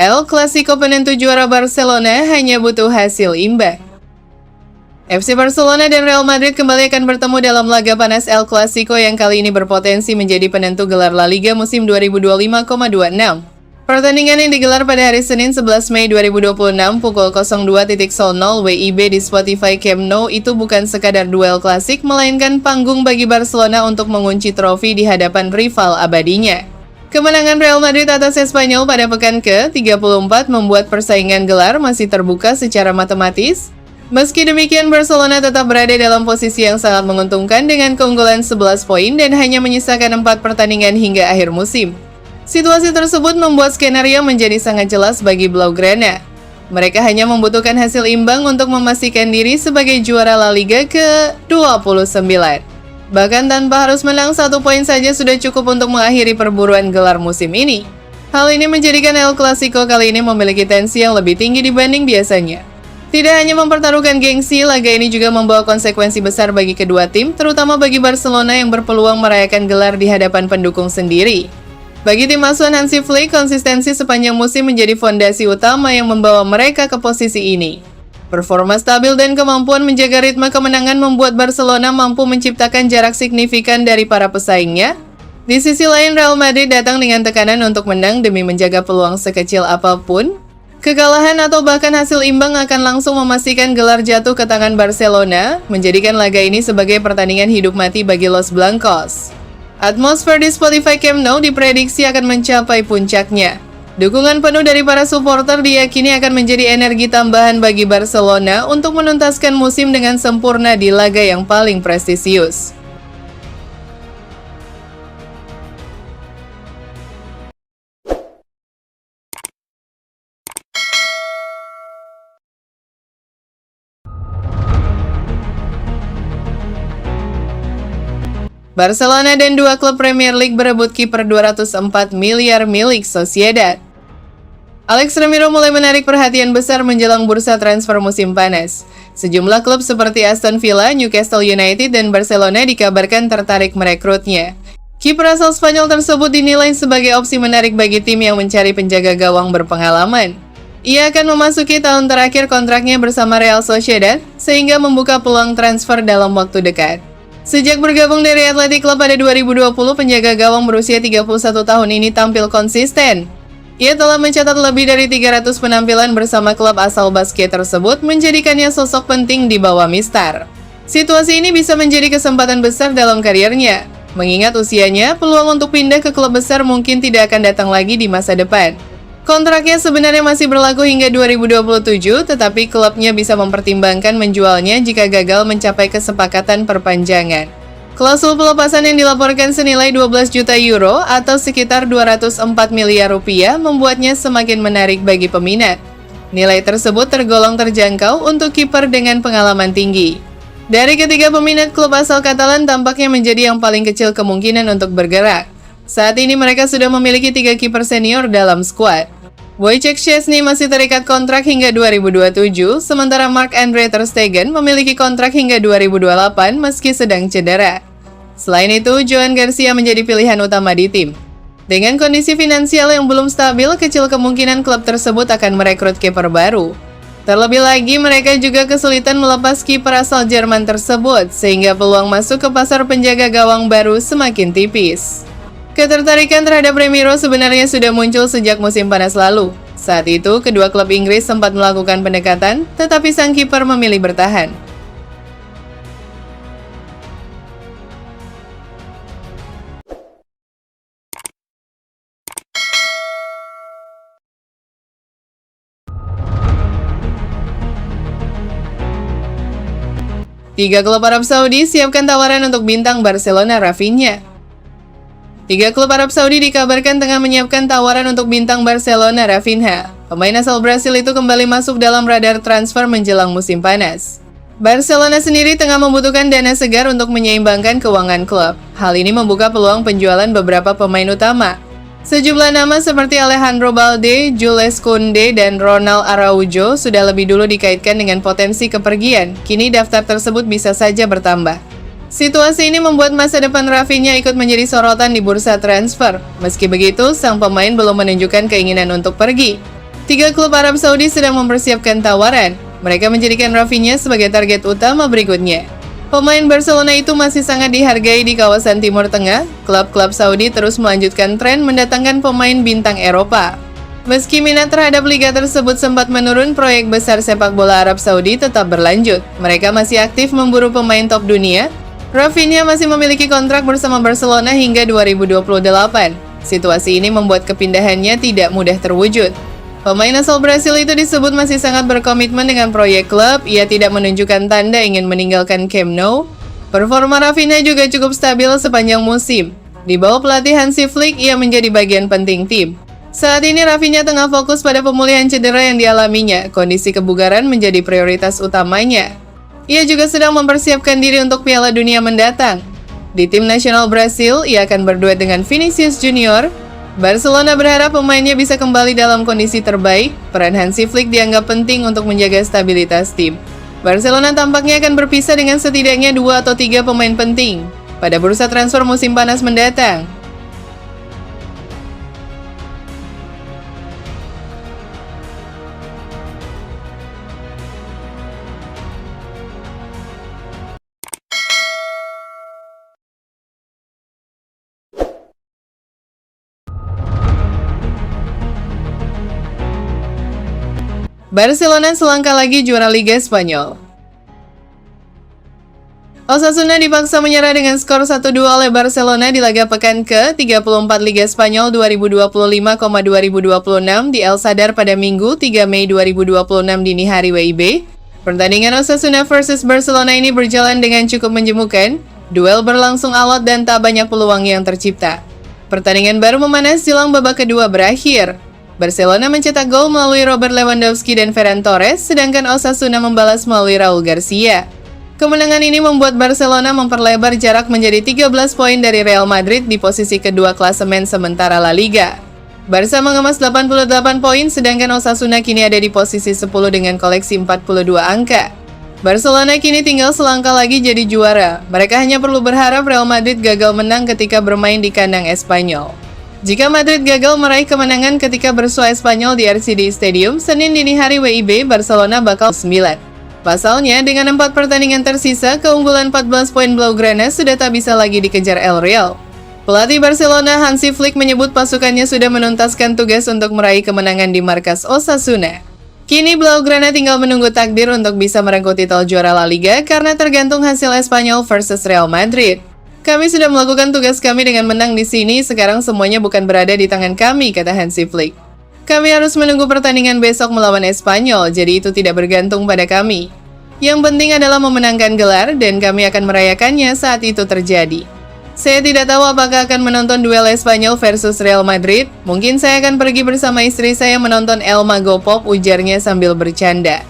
El Clasico penentu juara Barcelona hanya butuh hasil imbang. FC Barcelona dan Real Madrid kembali akan bertemu dalam laga panas El Clasico yang kali ini berpotensi menjadi penentu gelar La Liga musim 2025,26. Pertandingan yang digelar pada hari Senin 11 Mei 2026 pukul 02.00 WIB di Spotify Camp Nou itu bukan sekadar duel klasik, melainkan panggung bagi Barcelona untuk mengunci trofi di hadapan rival abadinya. Kemenangan Real Madrid atas Espanyol pada pekan ke-34 membuat persaingan gelar masih terbuka secara matematis. Meski demikian, Barcelona tetap berada dalam posisi yang sangat menguntungkan dengan keunggulan 11 poin dan hanya menyisakan 4 pertandingan hingga akhir musim. Situasi tersebut membuat skenario menjadi sangat jelas bagi Blaugrana. Mereka hanya membutuhkan hasil imbang untuk memastikan diri sebagai juara La Liga ke-29. Bahkan tanpa harus menang 1 poin saja sudah cukup untuk mengakhiri perburuan gelar musim ini. Hal ini menjadikan El Clasico kali ini memiliki tensi yang lebih tinggi dibanding biasanya. Tidak hanya mempertaruhkan gengsi, laga ini juga membawa konsekuensi besar bagi kedua tim, terutama bagi Barcelona yang berpeluang merayakan gelar di hadapan pendukung sendiri. Bagi tim asuhan Hansi Flick, konsistensi sepanjang musim menjadi fondasi utama yang membawa mereka ke posisi ini. Performa stabil dan kemampuan menjaga ritme kemenangan membuat Barcelona mampu menciptakan jarak signifikan dari para pesaingnya. Di sisi lain, Real Madrid datang dengan tekanan untuk menang demi menjaga peluang sekecil apapun. Kekalahan atau bahkan hasil imbang akan langsung memastikan gelar jatuh ke tangan Barcelona, menjadikan laga ini sebagai pertandingan hidup mati bagi Los Blancos. Atmosfer di Spotify Camp Nou diprediksi akan mencapai puncaknya. Dukungan penuh dari para supporter diyakini akan menjadi energi tambahan bagi Barcelona untuk menuntaskan musim dengan sempurna di laga yang paling prestisius. Barcelona dan 2 klub Premier League berebut kiper 204 miliar milik Sociedad. Alex Ramiro mulai menarik perhatian besar menjelang bursa transfer musim panas. Sejumlah klub seperti Aston Villa, Newcastle United, dan Barcelona dikabarkan tertarik merekrutnya. Kiper asal Spanyol tersebut dinilai sebagai opsi menarik bagi tim yang mencari penjaga gawang berpengalaman. Ia akan memasuki tahun terakhir kontraknya bersama Real Sociedad, sehingga membuka peluang transfer dalam waktu dekat. Sejak bergabung dari Athletic Club pada 2020, penjaga gawang berusia 31 tahun ini tampil konsisten. Ia telah mencatat lebih dari 300 penampilan bersama klub asal basket tersebut, menjadikannya sosok penting di bawah Mistar. Situasi ini bisa menjadi kesempatan besar dalam karirnya. Mengingat usianya, peluang untuk pindah ke klub besar mungkin tidak akan datang lagi di masa depan. Kontraknya sebenarnya masih berlaku hingga 2027, tetapi klubnya bisa mempertimbangkan menjualnya jika gagal mencapai kesepakatan perpanjangan. Klausul pelepasan yang dilaporkan senilai 12 juta euro atau sekitar 204 miliar rupiah membuatnya semakin menarik bagi peminat. Nilai tersebut tergolong terjangkau untuk kiper dengan pengalaman tinggi. Dari ketiga peminat, klub asal Katalan tampaknya menjadi yang paling kecil kemungkinan untuk bergerak. Saat ini mereka sudah memiliki 3 kiper senior dalam skuad. Wojciech Szczesny masih terikat kontrak hingga 2027, sementara Marc-Andre ter Stegen memiliki kontrak hingga 2028 meski sedang cedera. Selain itu, Joan Garcia menjadi pilihan utama di tim. Dengan kondisi finansial yang belum stabil, kecil kemungkinan klub tersebut akan merekrut kiper baru. Terlebih lagi, mereka juga kesulitan melepas kiper asal Jerman tersebut, sehingga peluang masuk ke pasar penjaga gawang baru semakin tipis. Ketertarikan terhadap Ramiro sebenarnya sudah muncul sejak musim panas lalu. Saat itu, kedua klub Inggris sempat melakukan pendekatan, tetapi sang kiper memilih bertahan. Tiga klub Arab Saudi siapkan tawaran untuk bintang Barcelona Rafinha. 3 klub Arab Saudi dikabarkan tengah menyiapkan tawaran untuk bintang Barcelona Rafinha. Pemain asal Brasil itu kembali masuk dalam radar transfer menjelang musim panas. Barcelona sendiri tengah membutuhkan dana segar untuk menyeimbangkan keuangan klub. Hal ini membuka peluang penjualan beberapa pemain utama. Sejumlah nama seperti Alejandro Balde, Jules Koundé, dan Ronald Araujo sudah lebih dulu dikaitkan dengan potensi kepergian. Kini daftar tersebut bisa saja bertambah. Situasi ini membuat masa depan Rafinha ikut menjadi sorotan di bursa transfer. Meski begitu, sang pemain belum menunjukkan keinginan untuk pergi. 3 klub Arab Saudi sedang mempersiapkan tawaran. Mereka menjadikan Rafinha sebagai target utama berikutnya. Pemain Barcelona itu masih sangat dihargai di kawasan Timur Tengah. Klub-klub Saudi terus melanjutkan tren mendatangkan pemain bintang Eropa. Meski minat terhadap liga tersebut sempat menurun, proyek besar sepak bola Arab Saudi tetap berlanjut. Mereka masih aktif memburu pemain top dunia. Rafinha masih memiliki kontrak bersama Barcelona hingga 2028. Situasi ini membuat kepindahannya tidak mudah terwujud. Pemain asal Brasil itu disebut masih sangat berkomitmen dengan proyek klub. Ia tidak menunjukkan tanda ingin meninggalkan Camp Nou. Performa Rafinha juga cukup stabil sepanjang musim. Di bawah pelatih Hansi Flick, ia menjadi bagian penting tim. Saat ini Rafinha tengah fokus pada pemulihan cedera yang dialaminya. Kondisi kebugaran menjadi prioritas utamanya. Ia juga sedang mempersiapkan diri untuk Piala Dunia mendatang. Di tim nasional Brasil, ia akan berduet dengan Vinicius Junior. Barcelona berharap pemainnya bisa kembali dalam kondisi terbaik. Peran Hansi Flick dianggap penting untuk menjaga stabilitas tim. Barcelona tampaknya akan berpisah dengan setidaknya 2 atau 3 pemain penting pada bursa transfer musim panas mendatang. Barcelona selangkah lagi juara Liga Spanyol. Osasuna dipaksa menyerah dengan skor 1-2 oleh Barcelona di laga pekan ke-34 Liga Spanyol 2025,2026 di El Sadar pada Minggu 3 Mei 2026 dini hari WIB. Pertandingan Osasuna versus Barcelona ini berjalan dengan cukup menjemukan. Duel berlangsung alot dan tak banyak peluang yang tercipta. Pertandingan baru memanas jelang babak kedua berakhir. Barcelona mencetak gol melalui Robert Lewandowski dan Ferran Torres, sedangkan Osasuna membalas melalui Raul Garcia. Kemenangan ini membuat Barcelona memperlebar jarak menjadi 13 poin dari Real Madrid di posisi kedua klasemen sementara La Liga. Barca mengemas 88 poin, sedangkan Osasuna kini ada di posisi 10 dengan koleksi 42 angka. Barcelona kini tinggal selangkah lagi jadi juara. Mereka hanya perlu berharap Real Madrid gagal menang ketika bermain di kandang Espanyol. Jika Madrid gagal meraih kemenangan ketika bersua Espanyol di RCD Stadium, Senin dini hari WIB, Barcelona bakal 9. Pasalnya, dengan 4 pertandingan tersisa, keunggulan 14 poin Blaugrana sudah tak bisa lagi dikejar El Real. Pelatih Barcelona Hansi Flick menyebut pasukannya sudah menuntaskan tugas untuk meraih kemenangan di markas Osasuna. Kini Blaugrana tinggal menunggu takdir untuk bisa merengkuh titel juara La Liga karena tergantung hasil Espanyol versus Real Madrid. Kami sudah melakukan tugas kami dengan menang di sini, sekarang semuanya bukan berada di tangan kami, kata Hansi Flick. Kami harus menunggu pertandingan besok melawan Espanyol, jadi itu tidak bergantung pada kami. Yang penting adalah memenangkan gelar dan kami akan merayakannya saat itu terjadi. Saya tidak tahu apakah akan menonton duel Espanyol versus Real Madrid. Mungkin saya akan pergi bersama istri saya menonton El Mago Pop, ujarnya sambil bercanda.